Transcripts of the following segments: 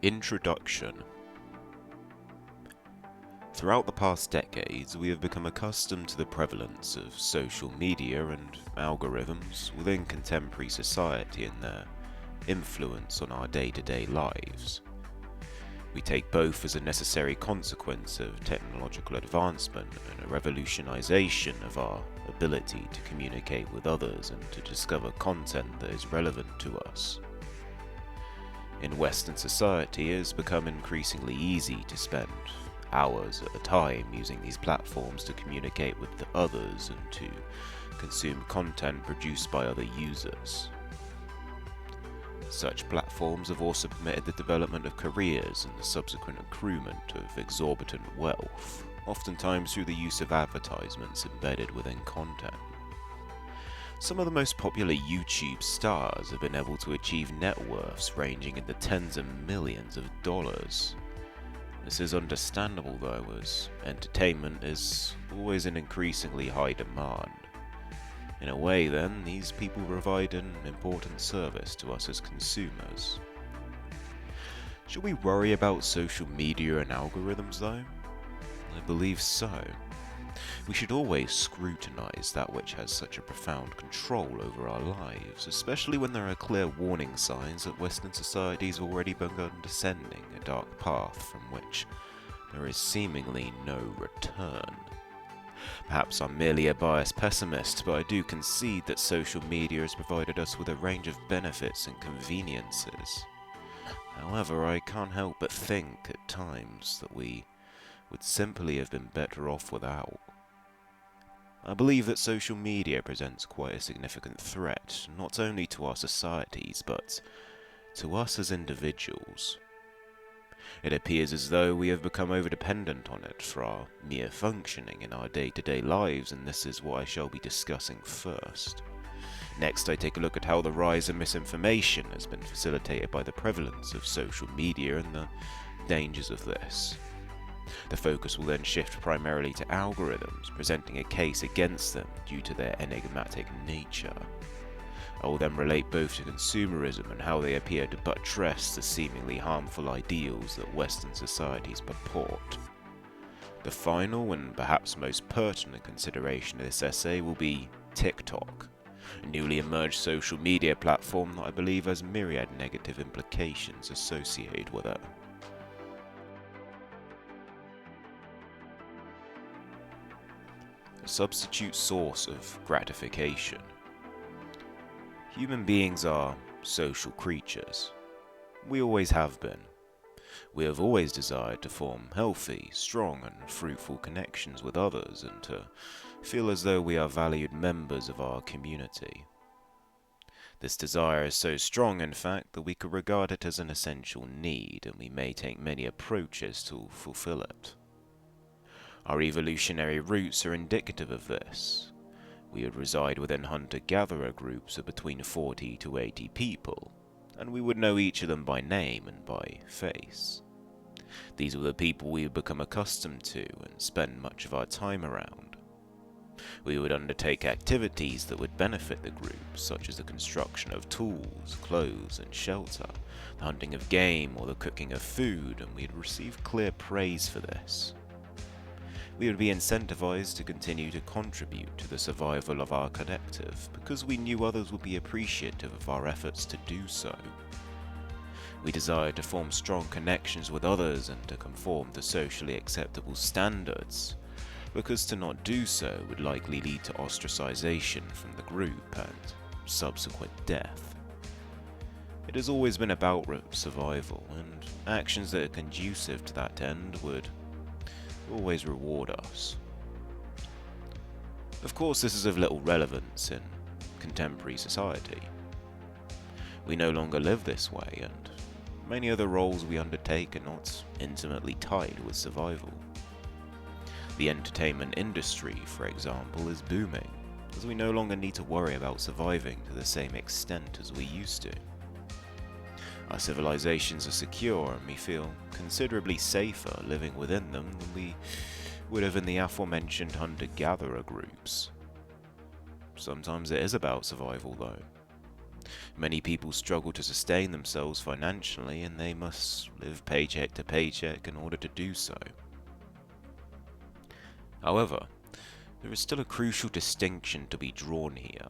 Introduction. Throughout the past decades, we have become accustomed to the prevalence of social media and algorithms within contemporary society and their influence on our day-to-day lives. We take both as a necessary consequence of technological advancement and a revolutionization of our ability to communicate with others and to discover content that is relevant to us. In Western society, it has become increasingly easy to spend hours at a time using these platforms to communicate with others and to consume content produced by other users. Such platforms have also permitted the development of careers and the subsequent accruement of exorbitant wealth, oftentimes through the use of advertisements embedded within content. Some of the most popular YouTube stars have been able to achieve net worths ranging in the tens of millions of dollars. This is understandable though, as entertainment is always in increasingly high demand. In a way then, these people provide an important service to us as consumers. Should we worry about social media and algorithms though? I believe so. We should always scrutinize that which has such a profound control over our lives, especially when there are clear warning signs that Western society has already begun descending a dark path from which there is seemingly no return. Perhaps I'm merely a biased pessimist, but I do concede that social media has provided us with a range of benefits and conveniences. However, I can't help but think at times that we would simply have been better off without. I believe that social media presents quite a significant threat, not only to our societies, but to us as individuals. It appears as though we have become over-dependent on it for our mere functioning in our day-to-day lives, and this is what I shall be discussing first. Next, I take a look at how the rise of misinformation has been facilitated by the prevalence of social media and the dangers of this. The focus will then shift primarily to algorithms, presenting a case against them due to their enigmatic nature. I will then relate both to consumerism and how they appear to buttress the seemingly harmful ideals that Western societies purport. The final and perhaps most pertinent consideration of this essay will be TikTok, a newly emerged social media platform that I believe has myriad negative implications associated with it. A substitute source of gratification. Human beings are social creatures. We always have been. We have always desired to form healthy, strong and fruitful connections with others and to feel as though we are valued members of our community. This desire is so strong, in fact, that we could regard it as an essential need, and we may take many approaches to fulfill it. Our evolutionary roots are indicative of this. We would reside within hunter-gatherer groups of between 40 to 80 people, and we would know each of them by name and by face. These were the people we would become accustomed to and spend much of our time around. We would undertake activities that would benefit the group, such as the construction of tools, clothes, and shelter, the hunting of game, or the cooking of food, and we would receive clear praise for this. We would be incentivized to continue to contribute to the survival of our collective because we knew others would be appreciative of our efforts to do so. We desired to form strong connections with others and to conform to socially acceptable standards, because to not do so would likely lead to ostracization from the group and subsequent death. It has always been about survival, and actions that are conducive to that end would always reward us. Of course, this is of little relevance in contemporary society. We no longer live this way, and many of the roles we undertake are not intimately tied with survival. The entertainment industry, for example, is booming, as we no longer need to worry about surviving to the same extent as we used to. Our civilizations are secure, and we feel considerably safer living within them than we would have in the aforementioned hunter-gatherer groups. Sometimes it is about survival though. Many people struggle to sustain themselves financially, and they must live paycheck to paycheck in order to do so. However, there is still a crucial distinction to be drawn here.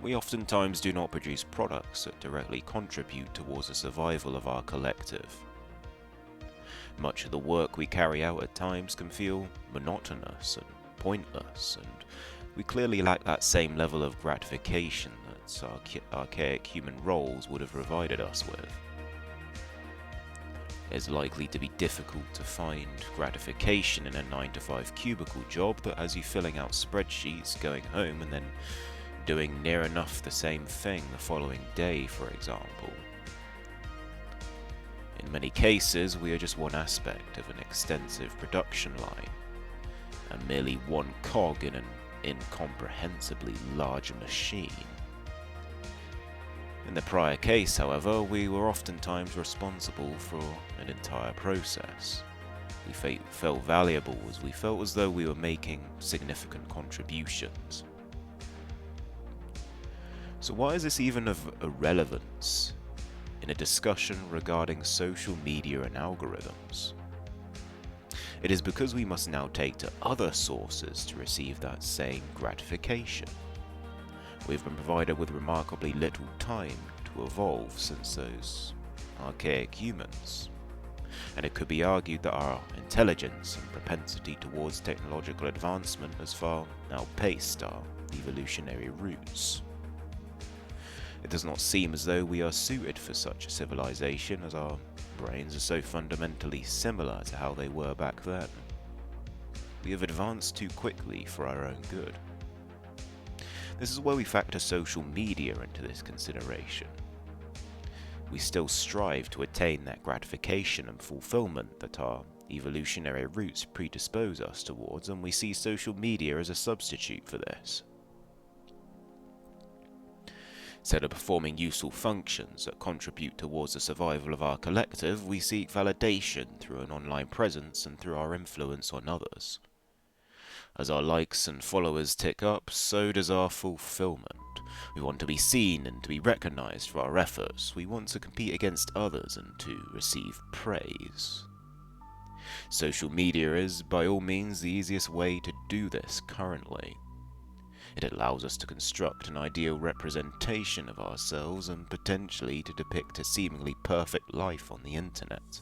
We oftentimes do not produce products that directly contribute towards the survival of our collective. Much of the work we carry out at times can feel monotonous and pointless, and we clearly lack that same level of gratification that archaic human roles would have provided us with. It is likely to be difficult to find gratification in a 9-to-5 cubicle job that has you filling out spreadsheets, going home, and then doing near enough the same thing the following day, for example. In many cases, we are just one aspect of an extensive production line, and merely one cog in an incomprehensibly large machine. In the prior case, however, we were oftentimes responsible for an entire process. We felt valuable as we felt as though we were making significant contributions. So why is this even of a relevance in a discussion regarding social media and algorithms? It is because we must now take to other sources to receive that same gratification. We've been provided with remarkably little time to evolve since those archaic humans, and it could be argued that our intelligence and propensity towards technological advancement has far outpaced our evolutionary roots. It does not seem as though we are suited for such a civilization, as our brains are so fundamentally similar to how they were back then. We have advanced too quickly for our own good. This is where we factor social media into this consideration. We still strive to attain that gratification and fulfillment that our evolutionary roots predispose us towards, and we see social media as a substitute for this. Instead of performing useful functions that contribute towards the survival of our collective, we seek validation through an online presence and through our influence on others. As our likes and followers tick up, so does our fulfillment. We want to be seen and to be recognized for our efforts. We want to compete against others and to receive praise. Social media is, by all means, the easiest way to do this currently. It allows us to construct an ideal representation of ourselves and potentially to depict a seemingly perfect life on the internet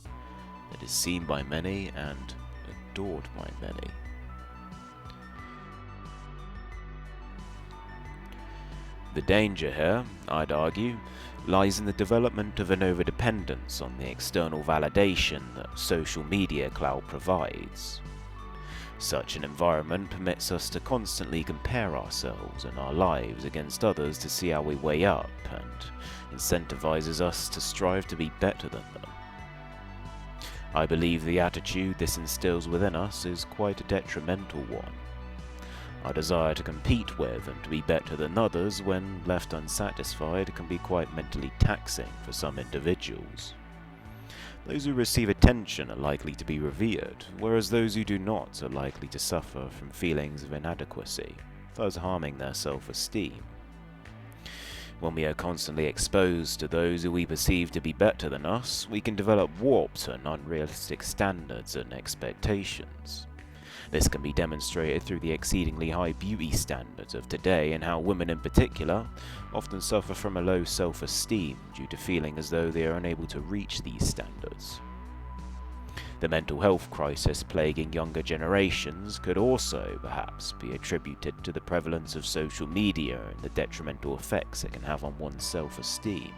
that is seen by many and adored by many. The danger here, I'd argue, lies in the development of an overdependence on the external validation that social media cloud provides. Such an environment permits us to constantly compare ourselves and our lives against others to see how we weigh up, and incentivizes us to strive to be better than them. I believe the attitude this instills within us is quite a detrimental one. Our desire to compete with and to be better than others, when left unsatisfied, can be quite mentally taxing for some individuals. Those who receive attention are likely to be revered, whereas those who do not are likely to suffer from feelings of inadequacy, thus harming their self-esteem. When we are constantly exposed to those who we perceive to be better than us, we can develop warped and unrealistic standards and expectations. This can be demonstrated through the exceedingly high beauty standards of today, and how women in particular often suffer from a low self-esteem due to feeling as though they are unable to reach these standards. The mental health crisis plaguing younger generations could also, perhaps, be attributed to the prevalence of social media and the detrimental effects it can have on one's self-esteem.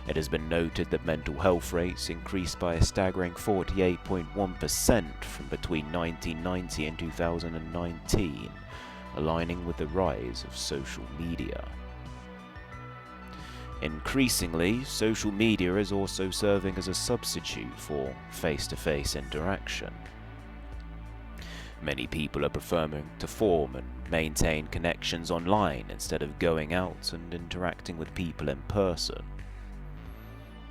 It has been noted that mental health rates increased by a staggering 48.1% from between 1990 and 2019, aligning with the rise of social media. Increasingly, social media is also serving as a substitute for face-to-face interaction. Many people are preferring to form and maintain connections online instead of going out and interacting with people in person.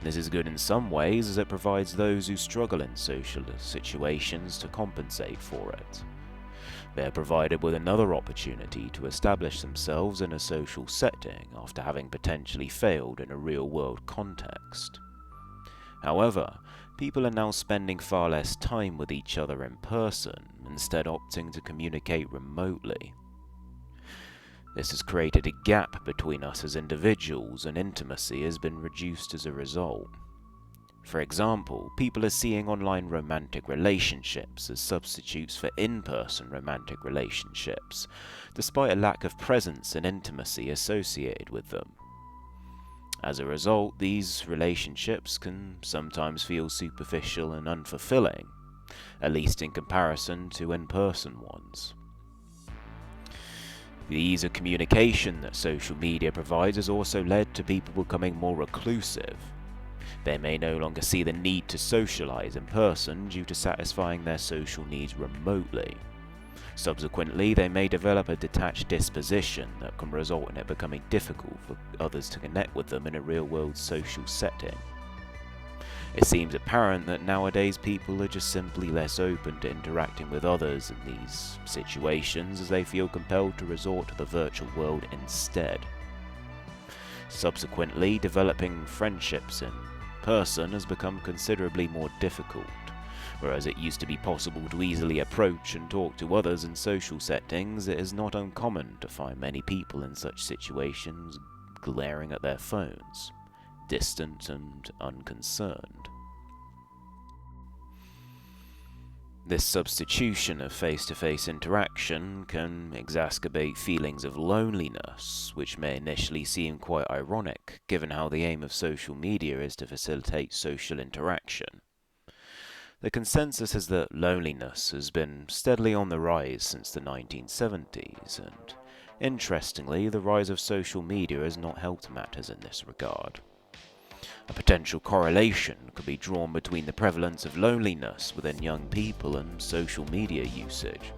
This is good in some ways, as it provides those who struggle in social situations to compensate for it. They are provided with another opportunity to establish themselves in a social setting after having potentially failed in a real-world context. However, people are now spending far less time with each other in person, instead opting to communicate remotely. This has created a gap between us as individuals, and intimacy has been reduced as a result. For example, people are seeing online romantic relationships as substitutes for in-person romantic relationships, despite a lack of presence and intimacy associated with them. As a result, these relationships can sometimes feel superficial and unfulfilling, at least in comparison to in-person ones. The ease of communication that social media provides has also led to people becoming more reclusive. They may no longer see the need to socialize in person due to satisfying their social needs remotely. Subsequently, they may develop a detached disposition that can result in it becoming difficult for others to connect with them in a real-world social setting. It seems apparent that nowadays people are just simply less open to interacting with others in these situations, as they feel compelled to resort to the virtual world instead. Subsequently, developing friendships in person has become considerably more difficult. Whereas it used to be possible to easily approach and talk to others in social settings, it is not uncommon to find many people in such situations glaring at their phones, distant and unconcerned. This substitution of face-to-face interaction can exacerbate feelings of loneliness, which may initially seem quite ironic, given how the aim of social media is to facilitate social interaction. The consensus is that loneliness has been steadily on the rise since the 1970s, and interestingly, the rise of social media has not helped matters in this regard. A potential correlation could be drawn between the prevalence of loneliness within young people and social media usage.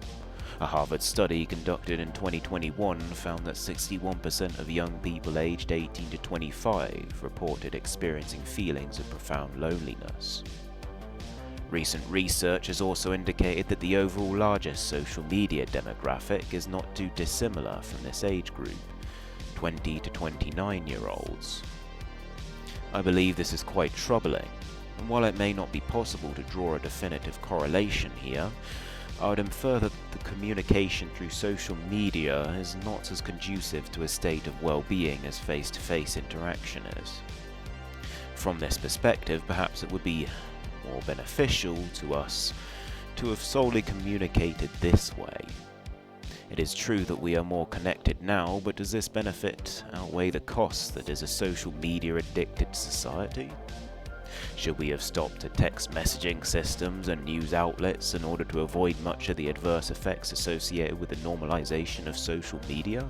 A Harvard study conducted in 2021 found that 61% of young people aged 18 to 25 reported experiencing feelings of profound loneliness. Recent research has also indicated that the overall largest social media demographic is not too dissimilar from this age group, 20 to 29-year-olds. I believe this is quite troubling, and while it may not be possible to draw a definitive correlation here, I would infer that the communication through social media is not as conducive to a state of well-being as face-to-face interaction is. From this perspective, perhaps it would be more beneficial to us to have solely communicated this way. It is true that we are more connected now, but does this benefit outweigh the costs that is a social media addicted society? Should we have stopped at text messaging systems and news outlets in order to avoid much of the adverse effects associated with the normalization of social media?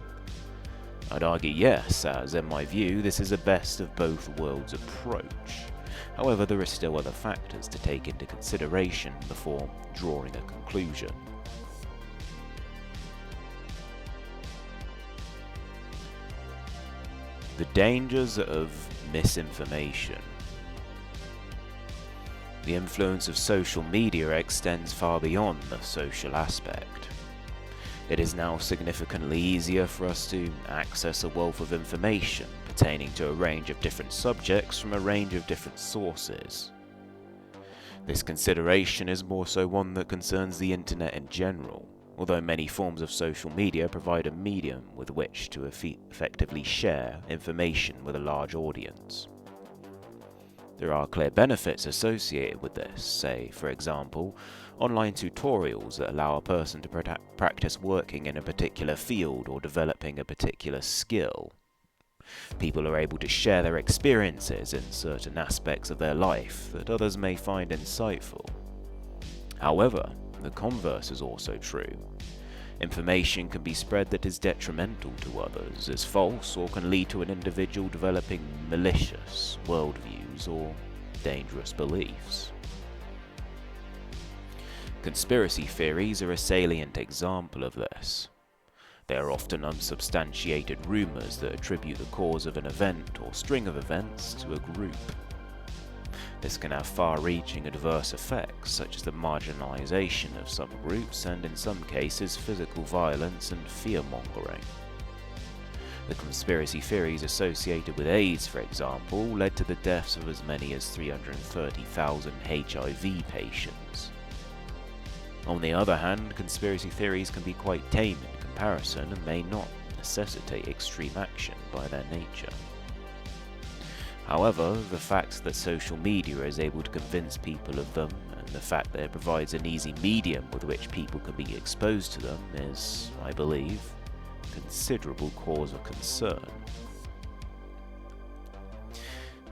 I'd argue yes, as in my view, this is a best of both worlds approach. However, there are still other factors to take into consideration before drawing a conclusion. The dangers of misinformation. The influence of social media extends far beyond the social aspect. It is now significantly easier for us to access a wealth of information pertaining to a range of different subjects from a range of different sources. This consideration is more so one that concerns the internet in general, although many forms of social media provide a medium with which to effectively share information with a large audience. There are clear benefits associated with this, say, for example, online tutorials that allow a person to practice working in a particular field or developing a particular skill. People are able to share their experiences in certain aspects of their life that others may find insightful. However, the converse is also true. Information can be spread that is detrimental to others, is false, or can lead to an individual developing malicious worldviews or dangerous beliefs. Conspiracy theories are a salient example of this. They are often unsubstantiated rumors that attribute the cause of an event or string of events to a group. This can have far-reaching adverse effects, such as the marginalization of some groups and, in some cases, physical violence and fear-mongering. The conspiracy theories associated with AIDS, for example, led to the deaths of as many as 330,000 HIV patients. On the other hand, conspiracy theories can be quite tame in comparison and may not necessitate extreme action by their nature. However, the fact that social media is able to convince people of them, and the fact that it provides an easy medium with which people can be exposed to them is, I believe, a considerable cause of concern.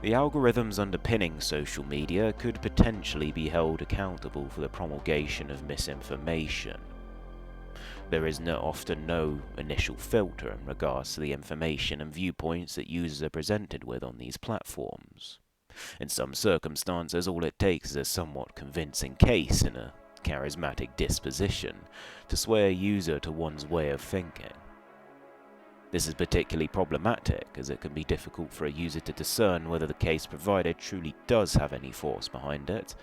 The algorithms underpinning social media could potentially be held accountable for the promulgation of misinformation. There is often no initial filter in regards to the information and viewpoints that users are presented with on these platforms. In some circumstances, all it takes is a somewhat convincing case and a charismatic disposition to sway a user to one's way of thinking. This is particularly problematic, as it can be difficult for a user to discern whether the case provided truly does have any force behind it,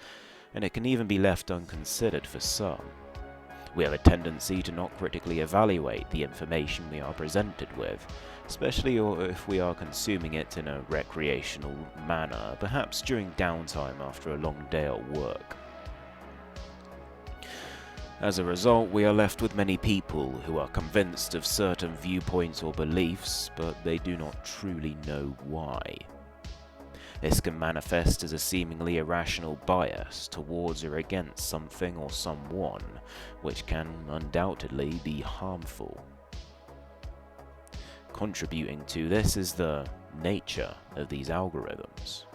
and it can even be left unconsidered for some. We have a tendency to not critically evaluate the information we are presented with, especially if we are consuming it in a recreational manner, perhaps during downtime after a long day at work. As a result, we are left with many people who are convinced of certain viewpoints or beliefs, but they do not truly know why. This can manifest as a seemingly irrational bias towards or against something or someone, which can undoubtedly be harmful. Contributing to this is the nature of these algorithms.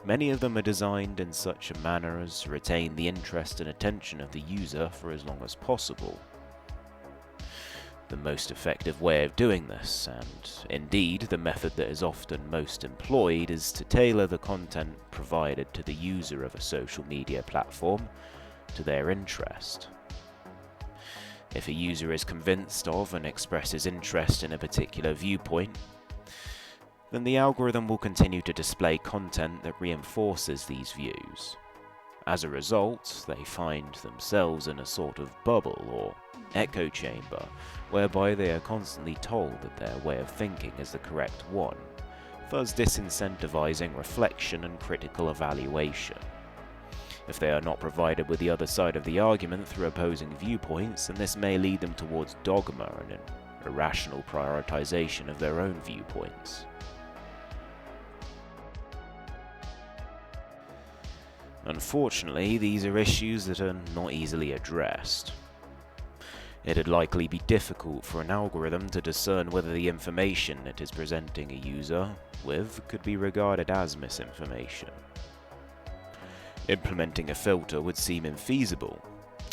Many of them are designed in such a manner as to retain the interest and attention of the user for as long as possible. The most effective way of doing this, and indeed the method that is often most employed, is to tailor the content provided to the user of a social media platform to their interest. If a user is convinced of and expresses interest in a particular viewpoint, then the algorithm will continue to display content that reinforces these views. As a result, they find themselves in a sort of bubble or echo chamber, whereby they are constantly told that their way of thinking is the correct one, thus disincentivizing reflection and critical evaluation. If they are not provided with the other side of the argument through opposing viewpoints, then this may lead them towards dogma and an irrational prioritization of their own viewpoints. Unfortunately, these are issues that are not easily addressed. It'd likely be difficult for an algorithm to discern whether the information it is presenting a user with could be regarded as misinformation. Implementing a filter would seem infeasible,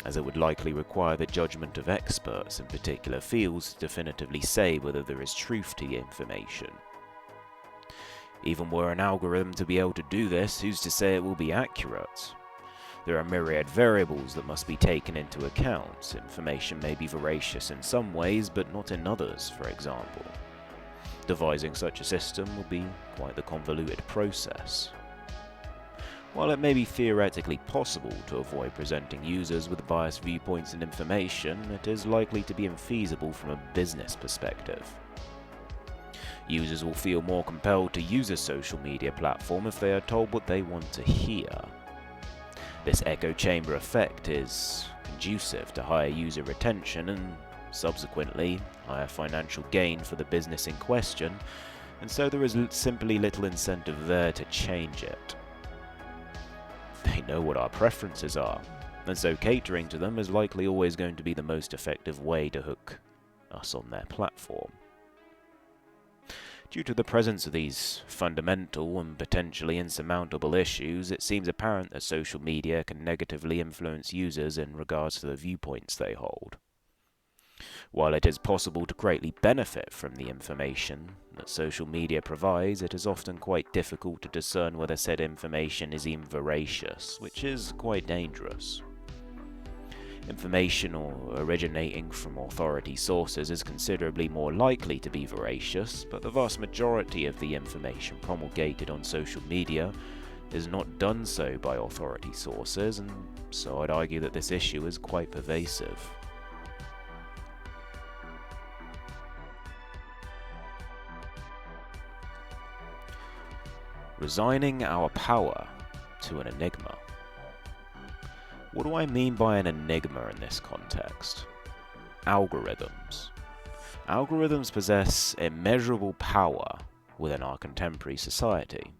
as it would likely require the judgment of experts in particular fields to definitively say whether there is truth to the information. Even were an algorithm to be able to do this, who's to say it will be accurate? There are myriad variables that must be taken into account. Information may be veracious in some ways, but not in others, for example. Devising such a system will be quite the convoluted process. While it may be theoretically possible to avoid presenting users with biased viewpoints and information, it is likely to be infeasible from a business perspective. Users will feel more compelled to use a social media platform if they are told what they want to hear. This echo chamber effect is conducive to higher user retention and, subsequently, higher financial gain for the business in question, and so there is simply little incentive there to change it. They know what our preferences are, and so catering to them is likely always going to be the most effective way to hook us on their platform. Due to the presence of these fundamental and potentially insurmountable issues, it seems apparent that social media can negatively influence users in regards to the viewpoints they hold. While it is possible to greatly benefit from the information that social media provides, it is often quite difficult to discern whether said information is even veracious, which is quite dangerous. Information originating from authority sources is considerably more likely to be veracious, but the vast majority of the information promulgated on social media is not done so by authority sources, and so I'd argue that this issue is quite pervasive. Resigning our power to an enigma. What do I mean by an enigma in this context? Algorithms. Algorithms possess immeasurable power within our contemporary society,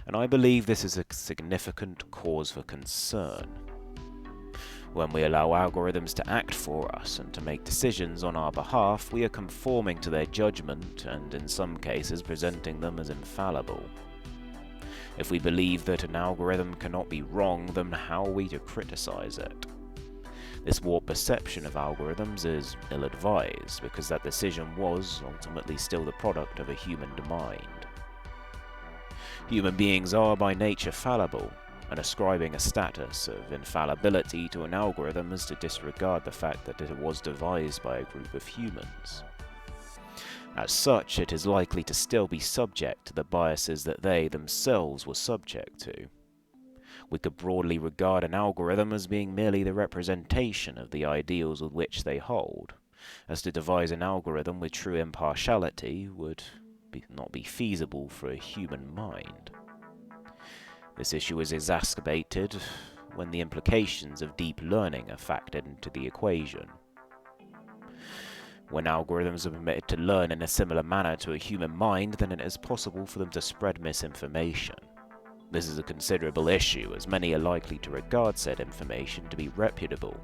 and I believe this is a significant cause for concern. When we allow algorithms to act for us and to make decisions on our behalf, we are conforming to their judgment and, in some cases, presenting them as infallible. If we believe that an algorithm cannot be wrong, then how are we to criticize it? This warped perception of algorithms is ill-advised, because that decision was ultimately still the product of a human mind. Human beings are by nature fallible, and ascribing a status of infallibility to an algorithm is to disregard the fact that it was devised by a group of humans. As such, it is likely to still be subject to the biases that they themselves were subject to. We could broadly regard an algorithm as being merely the representation of the ideals with which they hold, as to devise an algorithm with true impartiality would not be feasible for a human mind. This issue is exacerbated when the implications of deep learning are factored into the equation. When algorithms are permitted to learn in a similar manner to a human mind, then it is possible for them to spread misinformation. This is a considerable issue, as many are likely to regard said information to be reputable,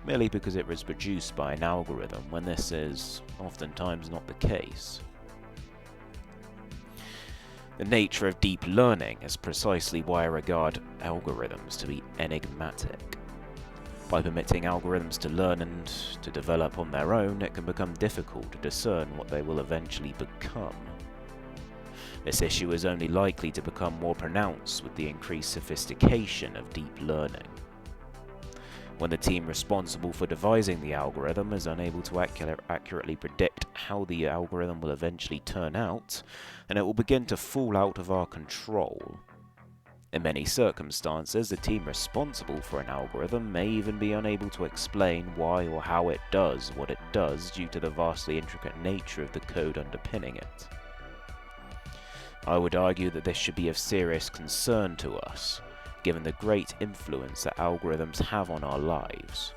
merely because it was produced by an algorithm, when this is oftentimes not the case. The nature of deep learning is precisely why I regard algorithms to be enigmatic. By permitting algorithms to learn and to develop on their own, it can become difficult to discern what they will eventually become. This issue is only likely to become more pronounced with the increased sophistication of deep learning. When the team responsible for devising the algorithm is unable to accurately predict how the algorithm will eventually turn out, then it will begin to fall out of our control. In many circumstances, the team responsible for an algorithm may even be unable to explain why or how it does what it does due to the vastly intricate nature of the code underpinning it. I would argue that this should be of serious concern to us, given the great influence that algorithms have on our lives.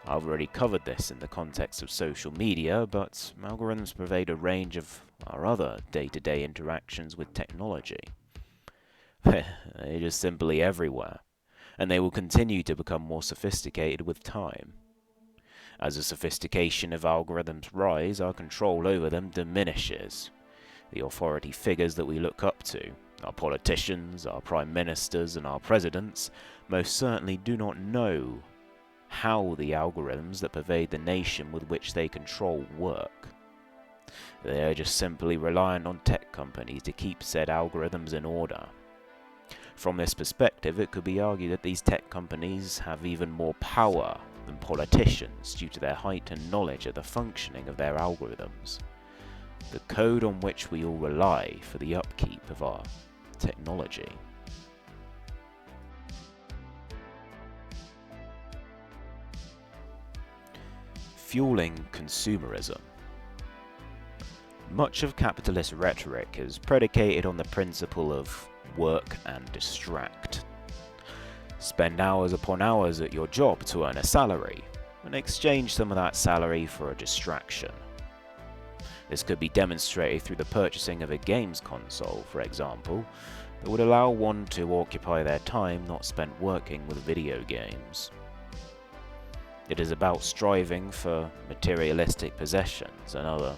I've already covered this in the context of social media, but algorithms pervade a range of our other day-to-day interactions with technology. They're just simply everywhere, and they will continue to become more sophisticated with time. As the sophistication of algorithms rise, our control over them diminishes. The authority figures that we look up to, our politicians, our prime ministers, and our presidents, most certainly do not know how the algorithms that pervade the nation with which they control work. They are just simply reliant on tech companies to keep said algorithms in order. From this perspective, it could be argued that these tech companies have even more power than politicians due to their heightened knowledge of the functioning of their algorithms, the code on which we all rely for the upkeep of our technology. Fueling consumerism. Much of capitalist rhetoric is predicated on the principle of work and distract. Spend hours upon hours at your job to earn a salary, and exchange some of that salary for a distraction. This could be demonstrated through the purchasing of a games console, for example, that would allow one to occupy their time not spent working with video games. It is about striving for materialistic possessions and other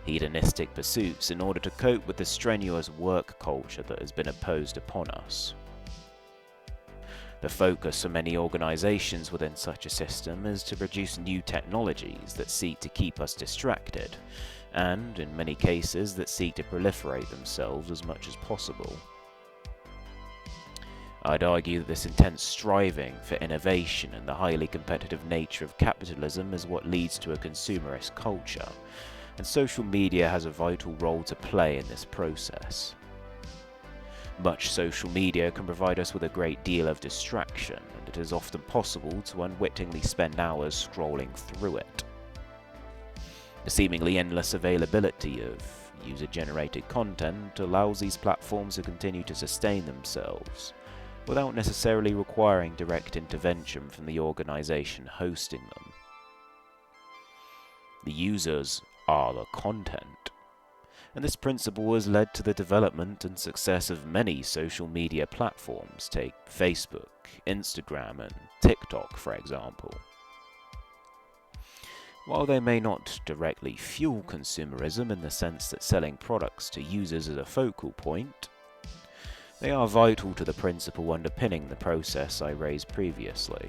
hedonistic pursuits in order to cope with the strenuous work culture that has been imposed upon us. The focus of many organizations within such a system is to produce new technologies that seek to keep us distracted, and, in many cases, that seek to proliferate themselves as much as possible. I'd argue that this intense striving for innovation and the highly competitive nature of capitalism is what leads to a consumerist culture, and social media has a vital role to play in this process. Much social media can provide us with a great deal of distraction, and it is often possible to unwittingly spend hours scrolling through it. The seemingly endless availability of user-generated content allows these platforms to continue to sustain themselves, without necessarily requiring direct intervention from the organization hosting them. The users are the content, and this principle has led to the development and success of many social media platforms. Take Facebook, Instagram, and TikTok, for example. While they may not directly fuel consumerism in the sense that selling products to users is a focal point, they are vital to the principle underpinning the process I raised previously.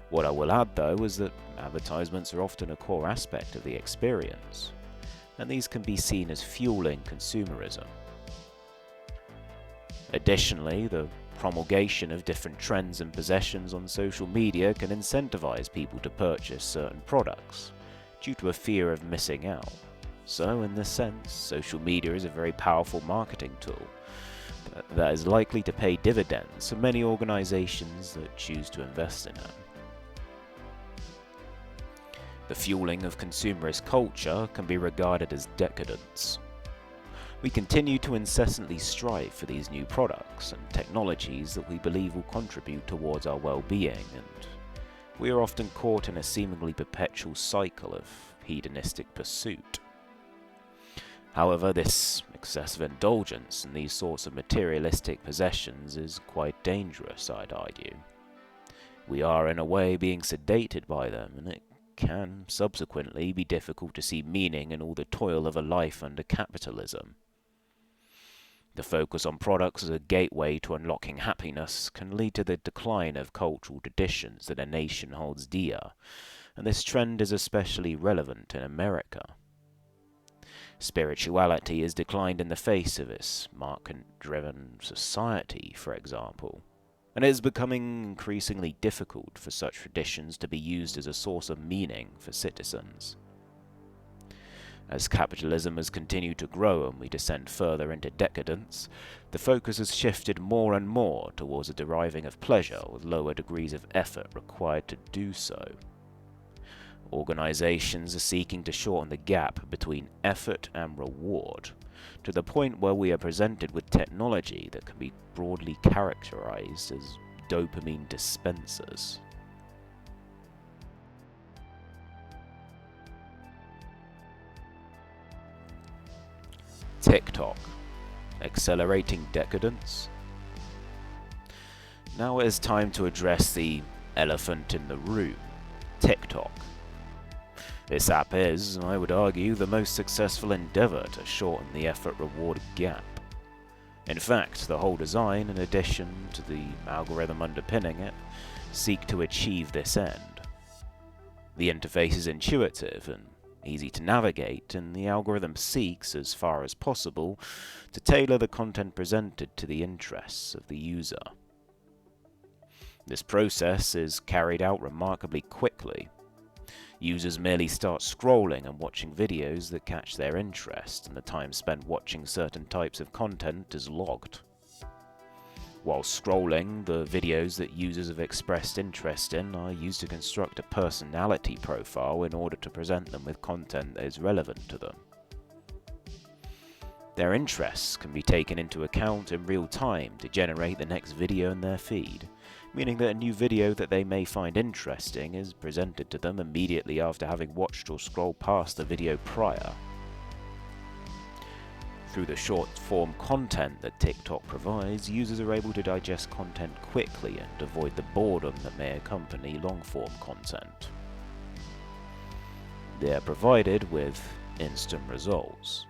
What I will add, though, is that advertisements are often a core aspect of the experience, and these can be seen as fueling consumerism. Additionally, the promulgation of different trends and possessions on social media can incentivize people to purchase certain products due to a fear of missing out. So, in this sense, social media is a very powerful marketing tool that is likely to pay dividends for many organizations that choose to invest in it. The fueling of consumerist culture can be regarded as decadence. We continue to incessantly strive for these new products and technologies that we believe will contribute towards our well-being, and we are often caught in a seemingly perpetual cycle of hedonistic pursuit. However, this excessive indulgence in these sorts of materialistic possessions is quite dangerous, I'd argue. We are in a way being sedated by them, and it can subsequently be difficult to see meaning in all the toil of a life under capitalism. The focus on products as a gateway to unlocking happiness can lead to the decline of cultural traditions that a nation holds dear, and this trend is especially relevant in America. Spirituality has declined in the face of its market-driven society, for example, and it is becoming increasingly difficult for such traditions to be used as a source of meaning for citizens. As capitalism has continued to grow and we descend further into decadence, the focus has shifted more and more towards the deriving of pleasure with lower degrees of effort required to do so. Organizations are seeking to shorten the gap between effort and reward, to the point where we are presented with technology that can be broadly characterized as dopamine dispensers. TikTok, accelerating decadence. Now it is time to address the elephant in the room, TikTok. This app is, I would argue, the most successful endeavor to shorten the effort-reward gap. In fact, the whole design, in addition to the algorithm underpinning it, seek to achieve this end. The interface is intuitive and easy to navigate, and the algorithm seeks, as far as possible, to tailor the content presented to the interests of the user. This process is carried out remarkably quickly. Users merely start scrolling and watching videos that catch their interest, and the time spent watching certain types of content is logged. While scrolling, the videos that users have expressed interest in are used to construct a personality profile in order to present them with content that is relevant to them. Their interests can be taken into account in real time to generate the next video in their feed, meaning that a new video that they may find interesting is presented to them immediately after having watched or scrolled past the video prior. Through the short-form content that TikTok provides, users are able to digest content quickly and avoid the boredom that may accompany long-form content. They are provided with instant results,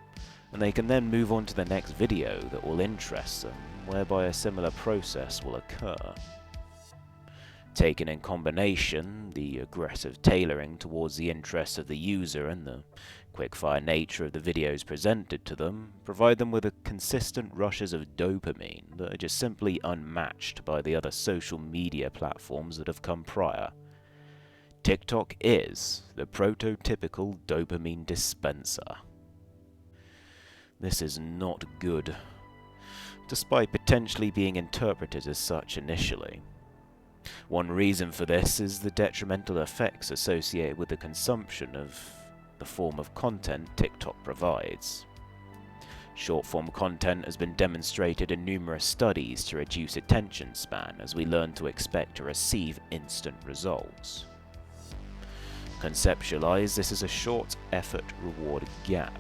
and they can then move on to the next video that will interest them, whereby a similar process will occur. Taken in combination, the aggressive tailoring towards the interests of the user and the quick-fire nature of the videos presented to them provide them with consistent rushes of dopamine that are just simply unmatched by the other social media platforms that have come prior. TikTok is the prototypical dopamine dispenser. This is not good. despite potentially being interpreted as such initially. One reason for this is the detrimental effects associated with the consumption of the form of content TikTok provides. Short-form content has been demonstrated in numerous studies to reduce attention span as we learn to expect to receive instant results. Conceptualize this as a short effort-reward gap.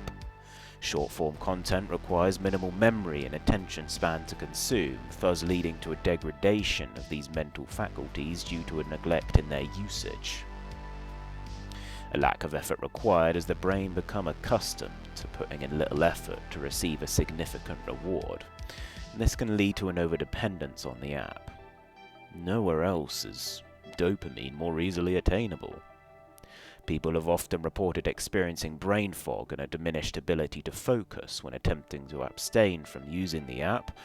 Short-form content requires minimal memory and attention span to consume, thus leading to a degradation of these mental faculties due to a neglect in their usage. A lack of effort required as the brain become accustomed to putting in little effort to receive a significant reward, and this can lead to an overdependence on the app. Nowhere else is dopamine more easily attainable. People have often reported experiencing brain fog and a diminished ability to focus when attempting to abstain from using the app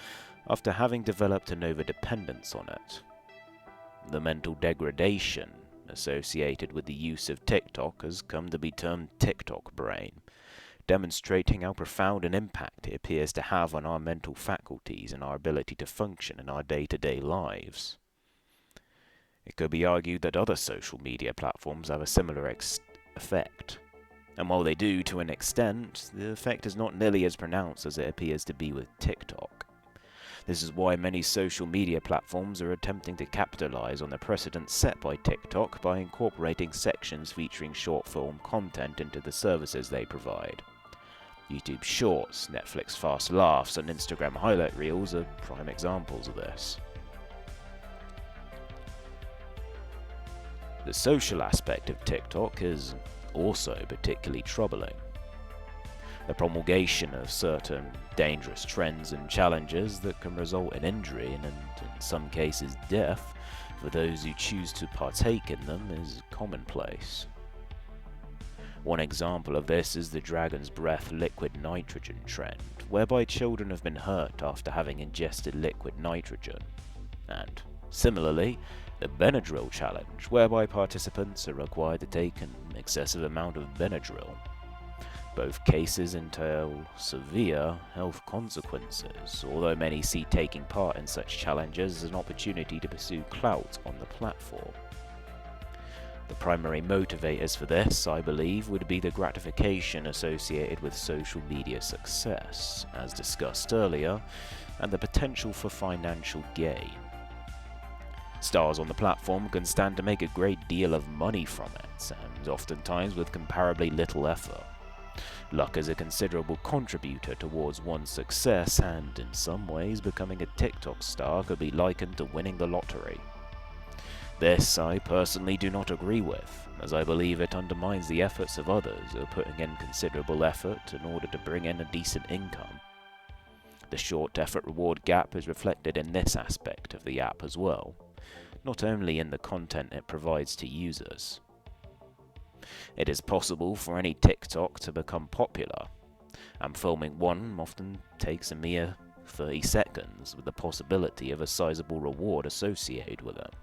after having developed an overdependence on it. The mental degradation associated with the use of TikTok has come to be termed TikTok brain, demonstrating how profound an impact it appears to have on our mental faculties and our ability to function in our day-to-day lives. It could be argued that other social media platforms have a similar effect, and while they do to an extent, the effect is not nearly as pronounced as it appears to be with TikTok. This is why many social media platforms are attempting to capitalize on the precedent set by TikTok by incorporating sections featuring short-form content into the services they provide. YouTube Shorts, Netflix Fast Laughs, and Instagram Highlight Reels are prime examples of this. The social aspect of TikTok is also particularly troubling. The promulgation of certain dangerous trends and challenges that can result in injury and, in some cases, death for those who choose to partake in them is commonplace. One example of this is the dragon's breath liquid nitrogen trend, whereby children have been hurt after having ingested liquid nitrogen, and, similarly, the Benadryl challenge, whereby participants are required to take an excessive amount of Benadryl. Both cases entail severe health consequences, although many see taking part in such challenges as an opportunity to pursue clout on the platform. The primary motivators for this, I believe, would be the gratification associated with social media success, as discussed earlier, and the potential for financial gain. Stars on the platform can stand to make a great deal of money from it, and oftentimes with comparably little effort. Luck is a considerable contributor towards one's success, and in some ways becoming a TikTok star could be likened to winning the lottery. This I personally do not agree with, as I believe it undermines the efforts of others who are putting in considerable effort in order to bring in a decent income. The short effort-reward gap is reflected in this aspect of the app as well, not only in the content it provides to users. It is possible for any TikTok to become popular, and filming one often takes a mere 30 seconds with the possibility of a sizable reward associated with it.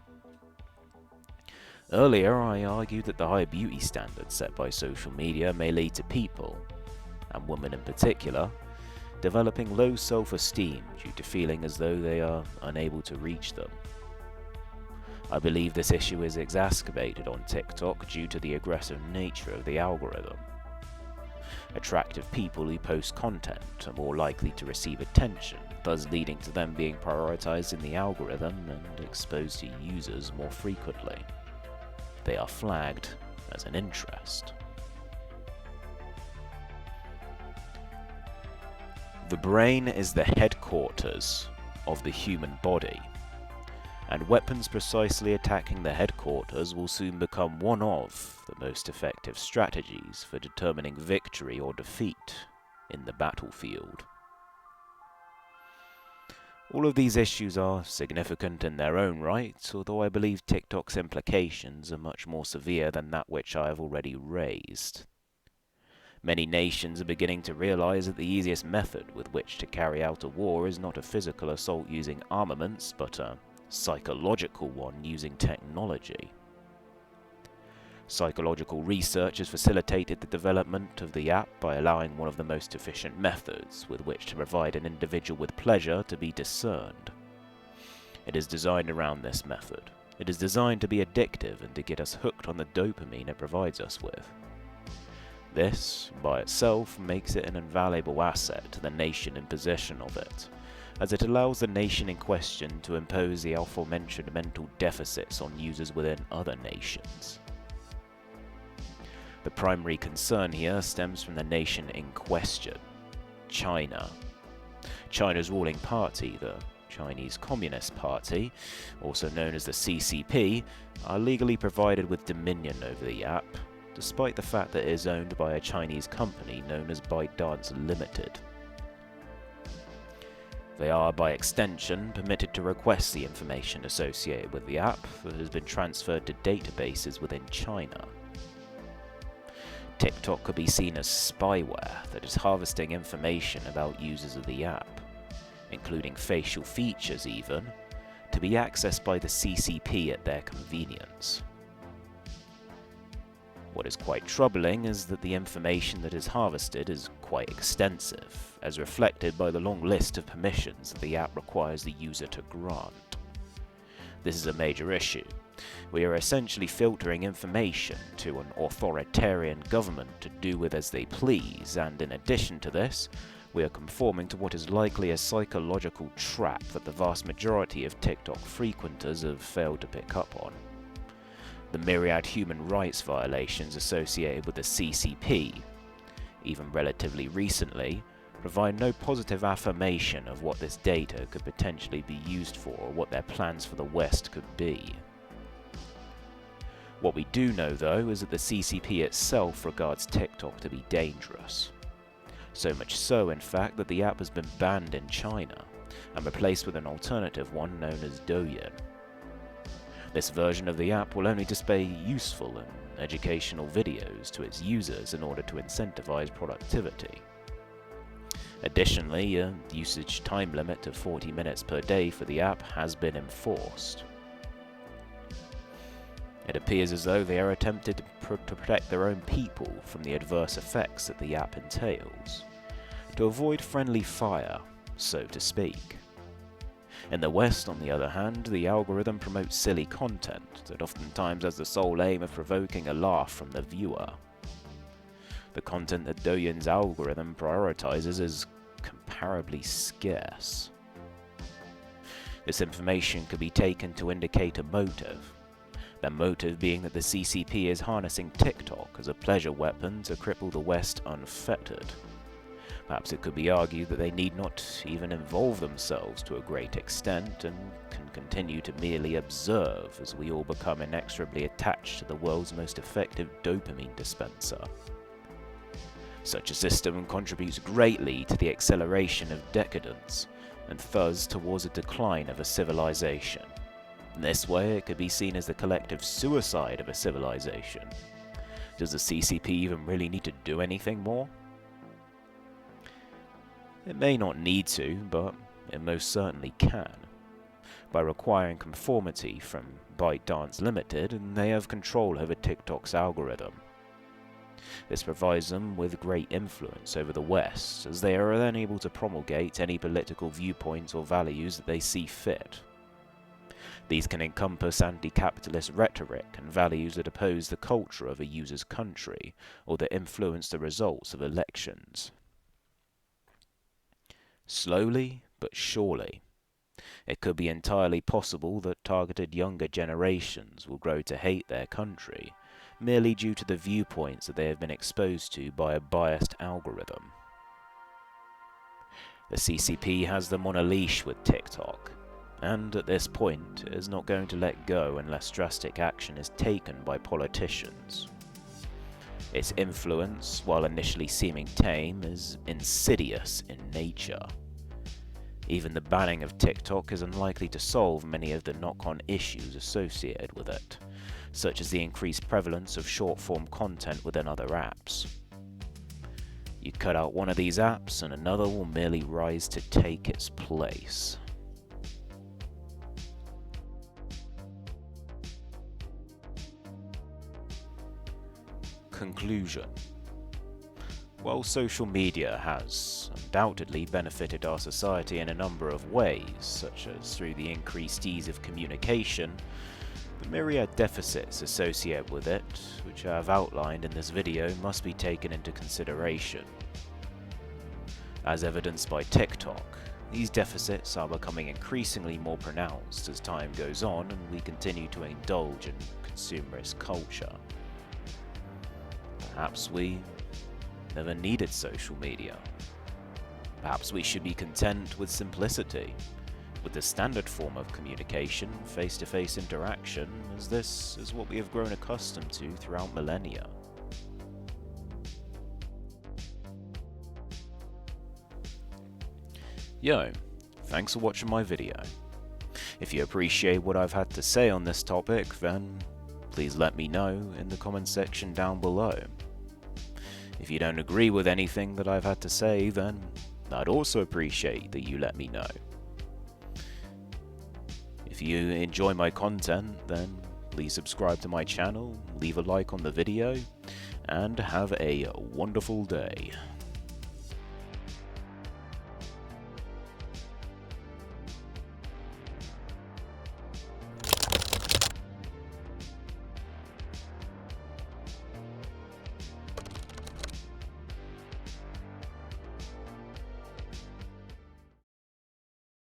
Earlier, I argued that the high beauty standards set by social media may lead to people, and women in particular, developing low self-esteem due to feeling as though they are unable to reach them. I believe this issue is exacerbated on TikTok due to the aggressive nature of the algorithm. Attractive people who post content are more likely to receive attention, thus leading to them being prioritized in the algorithm and exposed to users more frequently. They are flagged as an interest. The brain is the headquarters of the human body, and weapons precisely attacking the headquarters will soon become one of the most effective strategies for determining victory or defeat in the battlefield. All of these issues are significant in their own right, although I believe TikTok's implications are much more severe than that which I have already raised. Many nations are beginning to realize that the easiest method with which to carry out a war is not a physical assault using armaments, but a psychological one using technology. Psychological research has facilitated the development of the app by allowing one of the most efficient methods with which to provide an individual with pleasure to be discerned. It is designed around this method. It is designed to be addictive and to get us hooked on the dopamine it provides us with. This, by itself, makes it an invaluable asset to the nation in possession of it, as it allows the nation in question to impose the aforementioned mental deficits on users within other nations. The primary concern here stems from the nation in question, China. China's ruling party, the Chinese Communist Party, also known as the CCP, are legally provided with dominion over the app, despite the fact that it is owned by a Chinese company known as ByteDance Limited. They are, by extension, permitted to request the information associated with the app that has been transferred to databases within China. TikTok could be seen as spyware that is harvesting information about users of the app, including facial features even, to be accessed by the CCP at their convenience. What is quite troubling is that the information that is harvested is quite extensive, as reflected by the long list of permissions that the app requires the user to grant. This is a major issue. We are essentially filtering information to an authoritarian government to do with as they please, and in addition to this, we are conforming to what is likely a psychological trap that the vast majority of TikTok frequenters have failed to pick up on. The myriad human rights violations associated with the CCP, even relatively recently, provide no positive affirmation of what this data could potentially be used for or what their plans for the West could be. What we do know, though, is that the CCP itself regards TikTok to be dangerous. So much so, in fact, that the app has been banned in China and replaced with an alternative one known as Douyin. This version of the app will only display useful and educational videos to its users in order to incentivize productivity. Additionally, a usage time limit of 40 minutes per day for the app has been enforced. It appears as though they are attempting to protect their own people from the adverse effects that the app entails, to avoid friendly fire, so to speak. In the West, on the other hand, the algorithm promotes silly content that oftentimes has the sole aim of provoking a laugh from the viewer. The content that Douyin's algorithm prioritizes is comparably scarce. This information could be taken to indicate a motive. Their motive being that the CCP is harnessing TikTok as a pleasure weapon to cripple the West unfettered. Perhaps it could be argued that they need not even involve themselves to a great extent and can continue to merely observe as we all become inexorably attached to the world's most effective dopamine dispenser. Such a system contributes greatly to the acceleration of decadence and thus towards a decline of a civilization. In this way, it could be seen as the collective suicide of a civilization. Does the CCP even really need to do anything more? It may not need to, but it most certainly can. By requiring conformity from ByteDance Limited, they have control over TikTok's algorithm. This provides them with great influence over the West, as they are then able to promulgate any political viewpoints or values that they see fit. These can encompass anti-capitalist rhetoric and values that oppose the culture of a user's country, or that influence the results of elections. Slowly but surely, it could be entirely possible that targeted younger generations will grow to hate their country, merely due to the viewpoints that they have been exposed to by a biased algorithm. The CCP has them on a leash with TikTok, and at this point is not going to let go unless drastic action is taken by politicians. Its influence, while initially seeming tame, is insidious in nature. Even the banning of TikTok is unlikely to solve many of the knock-on issues associated with it, such as the increased prevalence of short-form content within other apps. You cut out one of these apps and another will merely rise to take its place. Conclusion. While social media has undoubtedly benefited our society in a number of ways, such as through the increased ease of communication, the myriad deficits associated with it, which I have outlined in this video, must be taken into consideration. As evidenced by TikTok, these deficits are becoming increasingly more pronounced as time goes on and we continue to indulge in consumerist culture. Perhaps we never needed social media. Perhaps we should be content with simplicity, with the standard form of communication, face-to-face interaction, as this is what we have grown accustomed to throughout millennia. Yo, thanks for watching my video. If you appreciate what I've had to say on this topic, then please let me know in the comment section down below. If you don't agree with anything that I've had to say, then I'd also appreciate that you let me know. If you enjoy my content, then please subscribe to my channel, leave a like on the video, and have a wonderful day.